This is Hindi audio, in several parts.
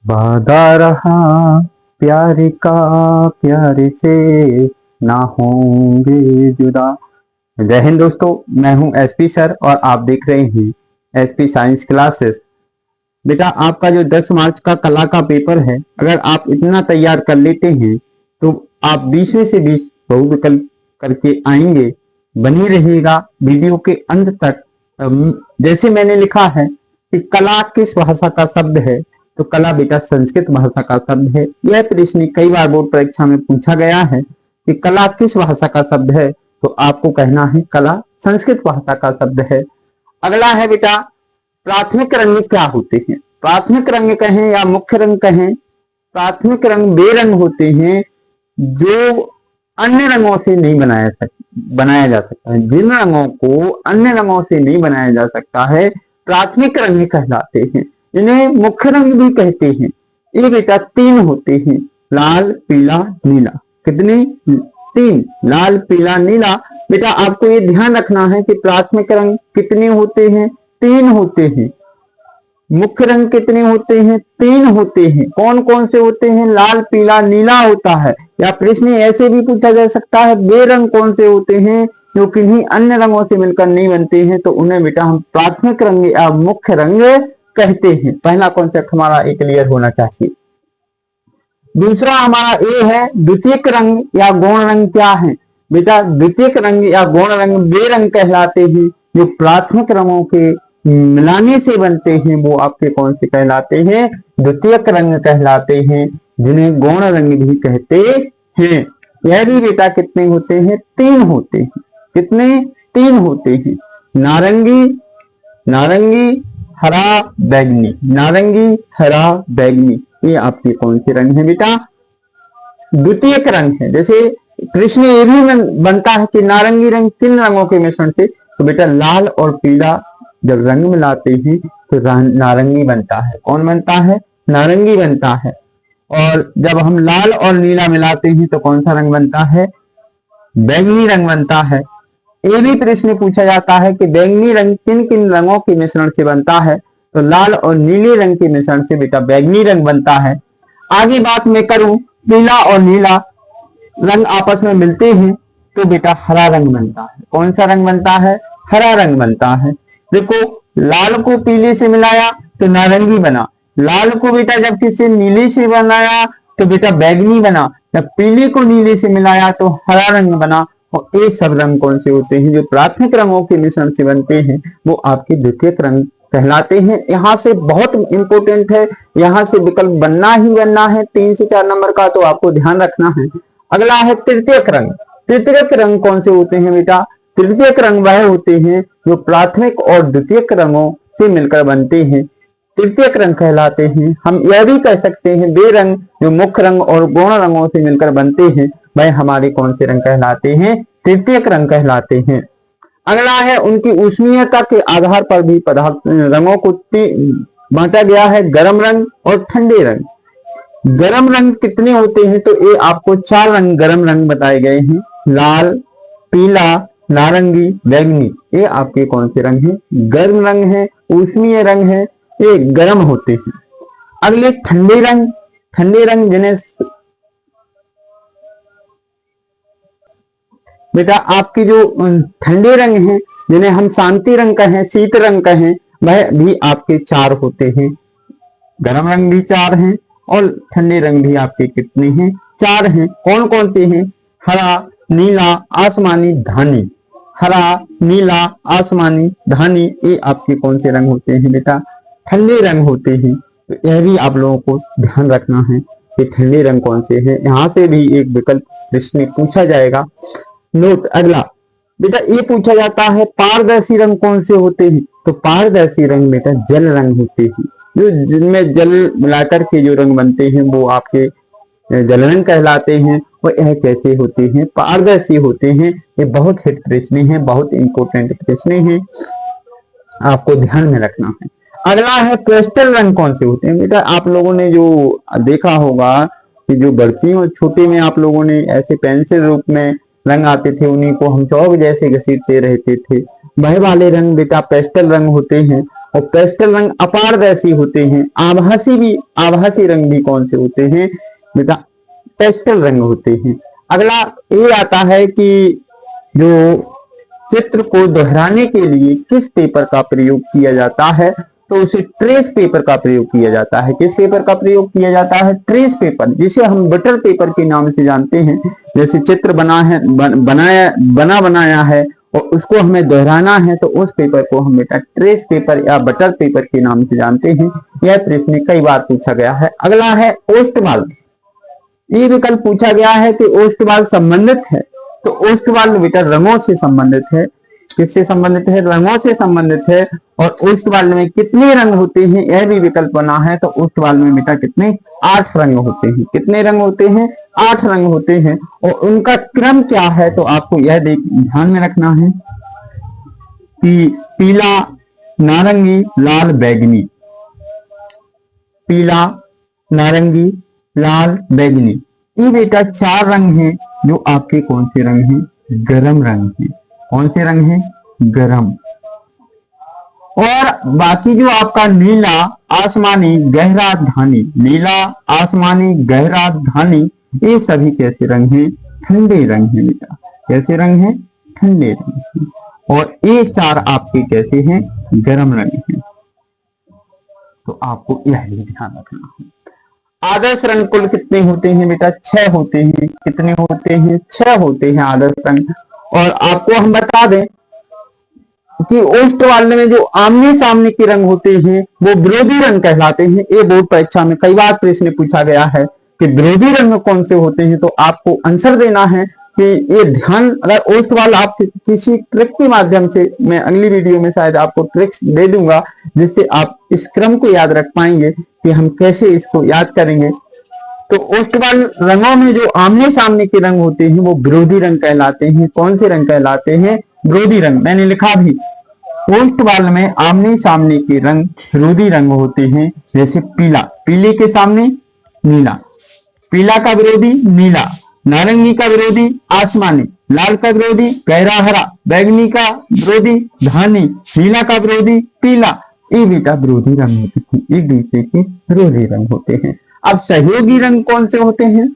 वादा रहा प्यार का, प्यार से ना होंगे जुदा। जय हिंद दोस्तों, मैं हूं एसपी सर और आप देख रहे हैं एसपी साइंस क्लासेस। बेटा, आपका जो 10 मार्च का कला का पेपर है, अगर आप इतना तैयार कर लेते हैं तो आप 20 में से 20 बहुविकल्प करके आएंगे। बनी रहेगा वीडियो के अंत तक। जैसे मैंने लिखा है कि कला किस भाषा का शब्द है, तो कला बेटा संस्कृत भाषा का शब्द है। यह प्रश्न कई बार बोर्ड परीक्षा में पूछा गया है कि कला किस भाषा का शब्द है, तो आपको कहना है कला संस्कृत भाषा का शब्द है। अगला है बेटा, प्राथमिक रंग क्या होते हैं? प्राथमिक रंग कहें या मुख्य रंग कहें, प्राथमिक रंग वे रंग होते हैं जो अन्य रंगों से नहीं बनाया जा सकता है। जिन रंगों को अन्य रंगों से नहीं बनाया जा सकता है, प्राथमिक रंग कहलाते हैं। इन्हें मुख्य रंग भी कहते हैं। ये बेटा 3 होते हैं, लाल, पीला, नीला। कितने? 3, लाल, पीला, नीला। बेटा आपको ये ध्यान रखना है कि प्राथमिक रंग कितने होते हैं? 3 होते हैं। मुख्य रंग कितने होते हैं? 3 होते हैं। कौन कौन से होते हैं? लाल, पीला, नीला होता है। या प्रश्न ऐसे भी पूछा जा सकता है, वे रंग कौन से होते हैं जो किन्हीं अन्य रंगों से मिलकर नहीं बनते हैं, तो उन्हें बेटा हम प्राथमिक रंग या मुख्य रंग कहते हैं। पहला कॉन्सेप्ट हमारा ये क्लियर होना चाहिए। दूसरा हमारा ये है, द्वितीयक रंग या गौण रंग क्या है? बेटा द्वितीयक रंग या गौण रंग वे रंग कहलाते हैं जो प्राथमिक रंगों के मिलाने से बनते हैं। वो आपके कौन से कहलाते हैं? द्वितीयक रंग कहलाते हैं, जिन्हें गौण रंग भी कहते हैं। यह भी बेटा कितने होते हैं? 3 होते हैं। कितने? 3 होते हैं। नारंगी, नारंगी, हरा, बैगनी। नारंगी, हरा, बैगनी, ये आपके कौन से रंग है बेटा? द्वितीयक रंग है। जैसे कृष्ण ये भी बनता है कि नारंगी रंग किन रंगों के मिश्रण से, तो बेटा लाल और पीला जब रंग मिलाते हैं तो नारंगी बनता है। कौन बनता है? नारंगी बनता है। और जब हम लाल और नीला मिलाते हैं तो कौन सा रंग बनता है? बैगनी रंग बनता है। ये भी प्रश्न पूछा जाता है कि बैगनी रंग किन किन रंगों के मिश्रण से बनता है, तो लाल और नीले रंग के मिश्रण से बेटा बैगनी रंग बनता है। आगे बात मैं करूं, पीला और नीला रंग आपस में मिलते हैं तो बेटा हरा रंग बनता है। कौन सा रंग बनता है? हरा रंग बनता है। देखो, लाल को पीले से मिलाया तो नारंगी बना। लाल को बेटा जब किसी नीले से बनाया तो बेटा बैगनी बना। जब पीले को नीले से मिलाया तो हरा रंग बना। और ये सब रंग कौन से होते हैं? जो प्राथमिक रंगों के मिश्रण से बनते हैं, वो आपके द्वितीयक रंग कहलाते हैं। यहाँ से बहुत इंपॉर्टेंट है, यहाँ से विकल्प बनना ही बनना है 3 से 4 नंबर का, तो आपको ध्यान रखना है। अगला है तृतीयक रंग। तृतीयक रंग कौन से होते हैं बेटा? तृतीयक रंग वह होते हैं जो प्राथमिक और द्वितीयक रंगों से मिलकर बनते हैं, तृतीयक रंग कहलाते हैं। हम यह भी कह सकते हैं वे रंग जो मुख्य रंग और गौण रंगों से मिलकर बनते हैं, वह हमारे कौन से रंग कहलाते हैं? तृतीयक रंग कहलाते हैं। अगला है, उनकी ऊष्मीयता के आधार पर भी पदार्थ रंगों को बांटा गया है, गर्म रंग और ठंडे रंग। गर्म रंग कितने होते हैं? तो ये आपको 4 रंग गर्म रंग बताए गए हैं, लाल, पीला, नारंगी, बैगनी। ये आपके कौन से रंग हैं? गर्म रंग है, ऊष्मीय रंग है, ये गर्म होते हैं। अगले ठंडे रंग। ठंडे रंग जिन्हें बेटा आपके जो ठंडे रंग हैं, जिन्हें हम शांति रंग कहें, शीत रंग कहें, वह भी आपके 4 होते हैं। गर्म रंग भी 4 हैं और ठंडे रंग भी आपके कितने हैं? 4 हैं। कौन कौन से हैं? हरा, नीला, आसमानी, धानी। हरा, नीला, आसमानी, धानी, ये आपके कौन से रंग होते हैं बेटा? ठंडे रंग होते हैं। तो यह भी आप लोगों को ध्यान रखना है कि ठंडे रंग कौन से हैं। यहाँ से भी एक विकल्प प्रश्न पूछा जाएगा। नोट। अगला बेटा ये पूछा जाता है, पारदर्शी रंग कौन से होते हैं? तो पारदर्शी रंग बेटा जल रंग होते हैं। जो जिनमें जल मिलाकर के जो रंग बनते हैं वो आपके जल रंग कहलाते हैं। और यह कैसे होते हैं? पारदर्शी होते हैं। ये बहुत हिट प्रश्न है, बहुत इंपॉर्टेंट प्रश्न है, आपको ध्यान में रखना है। अगला है, पेस्टल रंग कौन से होते हैं? बेटा आप लोगों ने जो देखा होगा कि जो बढ़ती और छोटे में आप लोगों ने ऐसे पेंसिल रूप में रंग आते थे, उन्हीं को हम चौक जैसे घसीटते रहते थे, वह वाले रंग बेटा पेस्टल रंग होते हैं, और पेस्टल रंग अपारदर्शी होते हैं। आभासी रंग भी कौन से होते हैं बेटा, पेस्टल रंग होते हैं। अगला ये आता है कि जो चित्र को दोहराने के लिए किस पेपर का प्रयोग किया जाता है, तो उसे ट्रेस पेपर का प्रयोग किया जाता है। किस पेपर का प्रयोग किया जाता है, ट्रेस पेपर, जिसे हम बटर पेपर के नाम से जानते हैं। जैसे चित्र बनाया है और उसको हमें दोहराना है, तो उस पेपर को हम बेटा ट्रेस पेपर या बटर पेपर के नाम से जानते हैं। यह प्रश्न कई बार पूछा गया है। अगला है ओस्टवाल। ये विकल्प पूछा गया है कि ओस्टवाल संबंधित है, तो ओस्टवाल बेटा रंगों से संबंधित है। किससे संबंधित है, रंगों से संबंधित है। और ओस्टवाल में कितने रंग होते हैं, यह भी विकल्प बना है। तो ओस्टवाल में बेटा कितने, 8 रंग होते हैं। कितने रंग होते हैं, 8 रंग होते हैं। और उनका क्रम क्या है, तो आपको यह ध्यान में रखना है कि पीला, नारंगी, लाल, बैगनी। पीला, नारंगी, लाल, बैगनी, ये बेटा 4 रंग हैं जो आपके कौन से रंग हैं, गरम रंग हैं। कौन से रंग हैं, गरम। और बाकी जो आपका नीला, आसमानी, गहरा, धानी, नीला, आसमानी, गहरा, धानी, ये सभी कैसे रंग हैं, ठंडे रंग हैं बेटा। कैसे रंग हैं, ठंडे रंग हैं। और ये 4 आपके कैसे हैं, गरम रंग हैं। तो आपको यह भी ध्यान रखना है। आदर्श रंग कुल कितने होते हैं बेटा, 6 होते हैं। कितने होते हैं, 6 होते हैं आदर्श रंग। और आपको हम बता दें कि ओस्टवाल में जो आमने सामने के रंग होते हैं वो विरोधी रंग कहलाते हैं। ये बोर्ड परीक्षा में कई बार प्रश्न पूछा गया है कि विरोधी रंग कौन से होते हैं, तो आपको आंसर देना है कि ये ध्यान। अगर ओस्टवाल आप किसी ट्रिक के माध्यम से, मैं अगली वीडियो में शायद आपको ट्रिक्स दे दूंगा जिससे आप इस क्रम को याद रख पाएंगे कि हम कैसे इसको याद करेंगे। तो ओस्टवाल रंगों में जो आमने सामने के रंग होते हैं वो विरोधी रंग कहलाते हैं। कौन से रंग कहलाते हैं, विरोधी रंग। मैंने लिखा भी, ओस्टवाल में आमने सामने के रंग विरोधी रंग होते हैं। जैसे पीला, पीले के सामने नीला, पीला का विरोधी नीला, नारंगी का विरोधी आसमानी, लाल का विरोधी गहरा हरा, बैगनी का विरोधी धानी, नीला का विरोधी पीला। ये बेटा विरोधी रंग होते हैं, एक दूसरे के विरोधी रंग होते हैं। अब सहयोगी रंग कौन से होते हैं,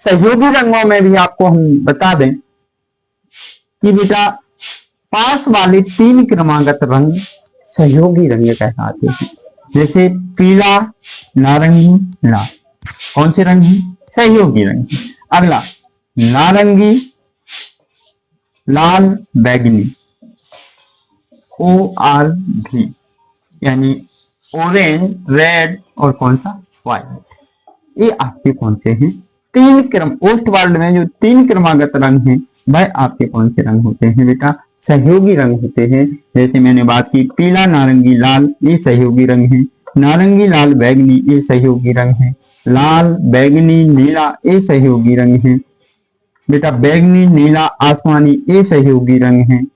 सहयोगी रंगों में भी आपको हम बता दें कि बेटा पास वाले 3 क्रमागत रंग सहयोगी रंग कहलाते हैं। जैसे पीला, नारंगी, लाल, कौन से रंग हैं, सहयोगी रंग। अगला नारंगी, लाल, बैगनी, ORV, यानी ऑरेंज, रेड और कौन सा, व्हाइट। ये आपके कौन से हैं, 3 क्रम। ओस्टवाल में जो 3 क्रमागत रंग हैं वह आपके कौन से रंग होते हैं बेटा, सहयोगी रंग होते हैं। जैसे मैंने बात की, पीला, नारंगी, लाल, ये सहयोगी रंग हैं। नारंगी, लाल, बैगनी, ये सहयोगी रंग हैं। लाल, बैगनी, नीला, ये सहयोगी रंग हैं बेटा। बैगनी, नीला, आसमानी, ये सहयोगी रंग हैं।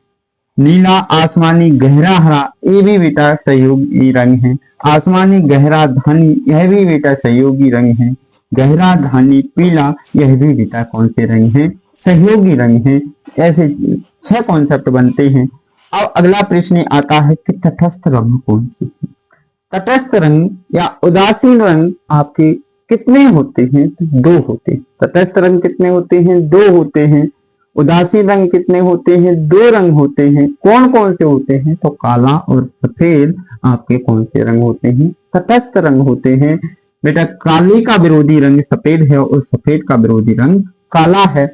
नीला, आसमानी, गहरा हरा, ये भी बेटा सहयोगी रंग है। आसमानी, गहरा धानी, यह भी बेटा सहयोगी रंग है। गहरा धानी पीला, यह भी बेटा कौन से रंग है, सहयोगी रंग है। ऐसे 6 कॉन्सेप्ट बनते हैं। अब अगला प्रश्न आता है कि तटस्थ रंग कौन से हैं। तटस्थ रंग या उदासीन रंग आपके कितने होते हैं, तो 2 होते हैं। तटस्थ रंग कितने होते हैं, 2 होते हैं। उदासीन रंग कितने होते हैं, 2 रंग होते हैं। कौन कौन से होते हैं, तो काला और सफेद आपके कौन से रंग होते हैं, तटस्थ रंग होते हैं बेटा। काले का विरोधी रंग सफेद है और सफेद का विरोधी रंग काला है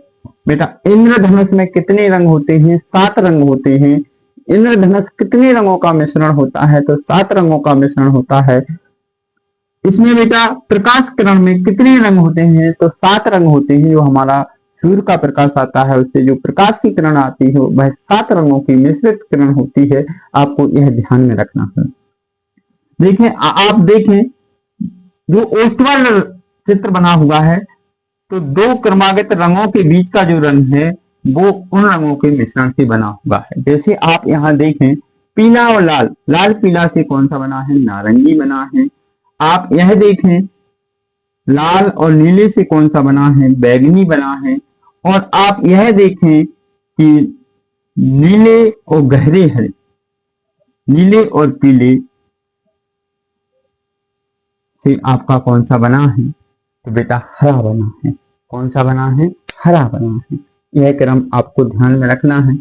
बेटा। इंद्रधनुष में कितने रंग होते हैं, 7 रंग होते हैं। इंद्रधनुष कितने रंगों का मिश्रण होता है, तो 7 रंगों का मिश्रण होता है। इसमें बेटा प्रकाश किरण में कितने रंग होते हैं, तो 7 रंग होते हैं। जो हमारा सूर्य का प्रकाश आता है उससे जो प्रकाश की किरण आती है वह 7 रंगों की मिश्रित किरण होती है। आपको यह ध्यान में रखना है। देखें, आप देखें जो ओस्टवाल चित्र बना हुआ है तो 2 क्रमागत रंगों के बीच का जो रंग है वो उन रंगों के मिश्रण से बना हुआ है। जैसे आप यहाँ देखें, पीला और लाल, लाल पीला से कौन सा बना है, नारंगी बना है। आप यह देखें, लाल और नीले से कौन सा बना है, बैगनी बना है। और आप यह देखें कि नीले और गहरे हरे, नीले और पीले से आपका कौन सा बना है? तो बेटा हरा बना है। कौन सा बना है? हरा बना है। यह क्रम आपको ध्यान में रखना है।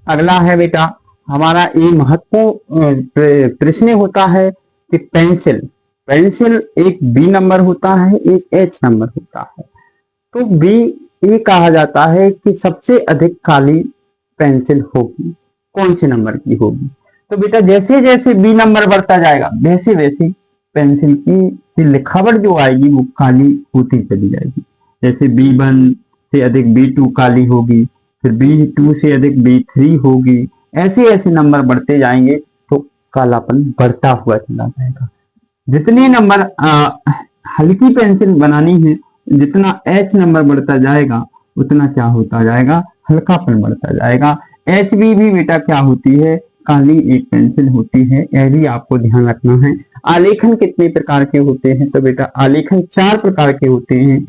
अगला है बेटा हमारा ये महत्वपूर्ण प्रश्न होता है कि पेंसिल पेंसिल एक बी नंबर होता है, एक एच नंबर होता है। तो बी ये कहा जाता है कि सबसे अधिक काली पेंसिल होगी, कौन से नंबर की होगी? तो बेटा जैसे जैसे बी नंबर बढ़ता जाएगा वैसे वैसे पेंसिल की लिखावट जो आएगी वो काली होती चली जाएगी। जैसे B1 से अधिक B2 काली होगी, फिर B2 से अधिक B3 होगी, ऐसे ऐसे नंबर बढ़ते जाएंगे तो कालापन बढ़ता हुआ चला जाएगा। जितने नंबर हल्की पेंसिल बनानी है, जितना एच नंबर बढ़ता जाएगा उतना क्या होता जाएगा? हल्कापन बढ़ता जाएगा। HB भी बेटा क्या होती है? काली एक पेंसिल होती है, यह भी आपको ध्यान रखना है। आलेखन कितने प्रकार के होते हैं? तो बेटा आलेखन 4 प्रकार के होते हैं।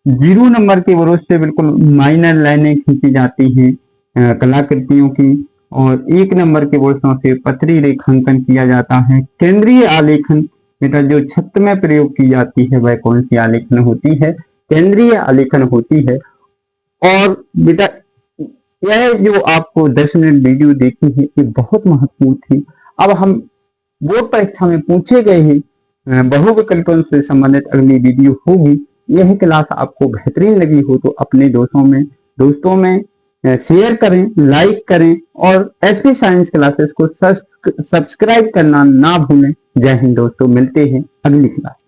0 नंबर के ब्रश से बिल्कुल माइनर लाइनें खींची जाती हैं कलाकृतियों की, और 1 नंबर के ब्रशों से पतली रेखांकन किया जाता है। केंद्रीय आलेखन बेटा जो छत में प्रयोग की जाती है वह कौन सी आलेखन होती है? केंद्रीय आलेखन होती है। और बेटा यह जो आपको 10 मिनट वीडियो देखी है ये बहुत महत्वपूर्ण थी। अब हम बोर्ड परीक्षा में पूछे गए हैं बहुविकल्पों से संबंधित अगली वीडियो होगी। यह क्लास आपको बेहतरीन लगी हो तो अपने दोस्तों में शेयर करें, लाइक करें और एसपी साइंस क्लासेस को सब्सक्राइब करना ना भूलें। जय हिंद दोस्तों, मिलते हैं अगली क्लास।